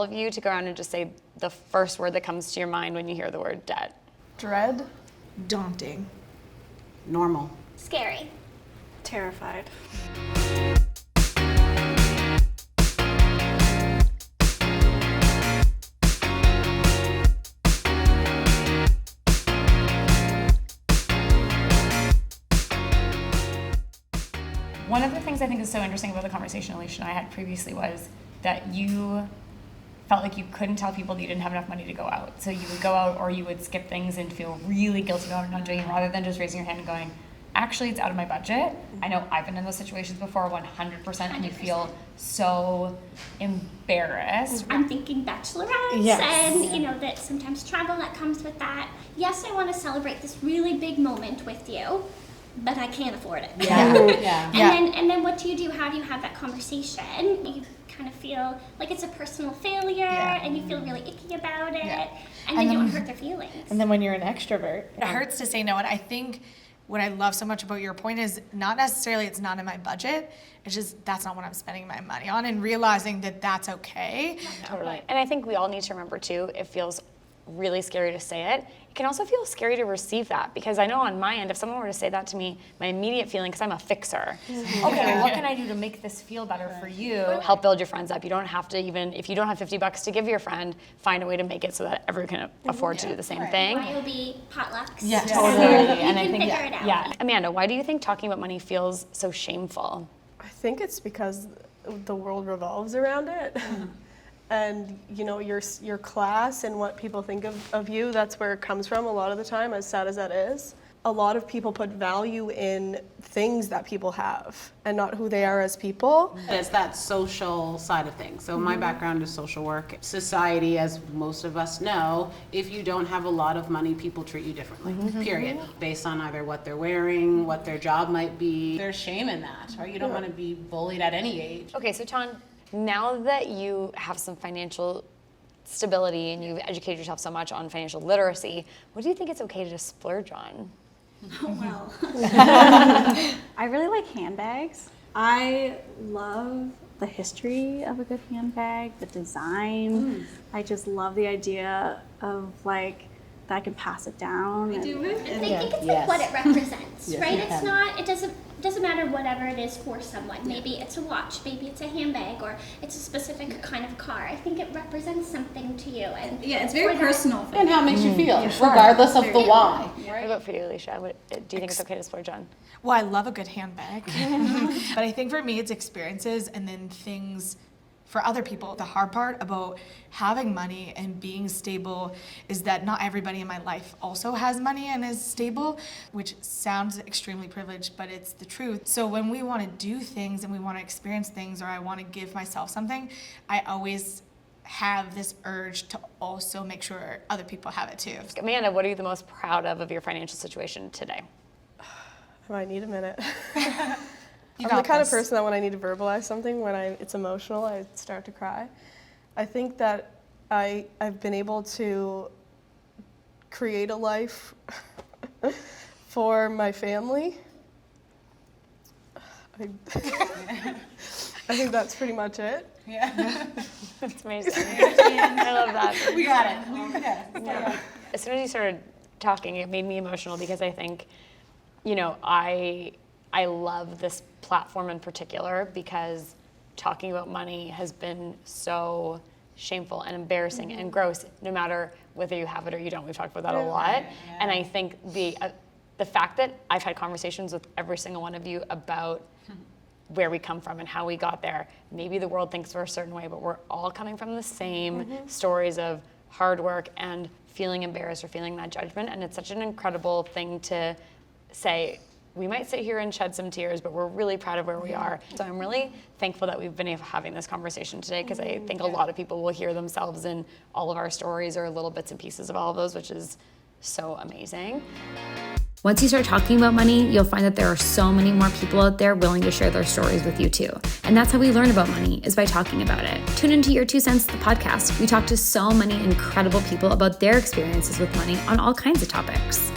all of you to go around and just say the first word that comes to your mind when you hear the word debt. Dread. Daunting. Normal. Scary. Terrified. One of the things I think is so interesting about the conversation Alicia and I had previously was that you felt like you couldn't tell people that you didn't have enough money to go out. So you would go out or you would skip things and feel really guilty about not doing it, rather than just raising your hand and going, actually, it's out of my budget. I know I've been in those situations before, 100%, and you feel so embarrassed. I'm thinking bachelorettes and, that sometimes travel that comes with that. Yes, I want to celebrate this really big moment with you, but I can't afford it. And then what do you do? How do you have that conversation? You kind of feel like it's a personal failure and you feel really icky about it, and then you don't hurt their feelings. And then when you're an extrovert, it hurts to say no. And I think what I love so much about your point is not necessarily it's not in my budget, it's just that's not what I'm spending my money on, and realizing that that's okay. Totally. And I think we all need to remember too, it feels really scary to say it. It can also feel scary to receive that, because I know on my end, if someone were to say that to me, my immediate feeling, because I'm a fixer, okay, well, what can I do to make this feel better for you? Help build your friends up. You don't have to, even if you don't have $50 to give your friend, find a way to make it so that everyone can afford to do the same thing. YOB, potlucks. Yes, totally. And I think figure it out. Yeah. Amanda, why do you think talking about money feels so shameful? I think it's because the world revolves around it. And your class and what people think of you, that's where it comes from a lot of the time, as sad as that is. A lot of people put value in things that people have and not who they are as people. It's that social side of things. So my background is social work. Society, as most of us know, if you don't have a lot of money, people treat you differently, period. Based on either what they're wearing, what their job might be. There's shame in that, right? You don't want to be bullied at any age. Okay, so Tan, now that you have some financial stability and you've educated yourself so much on financial literacy, what do you think it's okay to just splurge on? Oh, well. I really like handbags. I love the history of a good handbag, the design. I just love the idea of that I can pass it down. I think it's like what it represents, right? It's not, it doesn't matter whatever it is for someone. Maybe it's a watch, maybe it's a handbag, or it's a specific kind of car. I think it represents something to you. And it's very personal. And how it makes you feel, regardless of the why. What about for you, Alicia? Do you think it's okay to splurge on? Well, I love a good handbag. But I think for me, it's experiences and then things for other people. The hard part about having money and being stable is that not everybody in my life also has money and is stable, which sounds extremely privileged, but it's the truth. So when we want to do things and we want to experience things, or I want to give myself something, I always have this urge to also make sure other people have it too. Amanda, what are you the most proud of your financial situation today? I need a minute. I'm the kind of person that when I need to verbalize something, when it's emotional, I start to cry. I think that I've been able to create a life for my family. I think that's pretty much it. Yeah. That's amazing. I love that. We got it. Yeah. As soon as you started talking, it made me emotional, because I think, I love this platform in particular, because talking about money has been so shameful and embarrassing and gross, no matter whether you have it or you don't. We've talked about that a lot. And I think the fact that I've had conversations with every single one of you about where we come from and how we got there. Maybe the world thinks we're a certain way, but we're all coming from the same stories of hard work and feeling embarrassed or feeling that judgment. And it's such an incredible thing to say. We might sit here and shed some tears, but we're really proud of where we are. So I'm really thankful that we've been having this conversation today, because I think a lot of people will hear themselves in all of our stories or little bits and pieces of all of those, which is so amazing. Once you start talking about money, you'll find that there are so many more people out there willing to share their stories with you too. And that's how we learn about money, is by talking about it. Tune into Your 2 Cents, the podcast. We talk to so many incredible people about their experiences with money on all kinds of topics.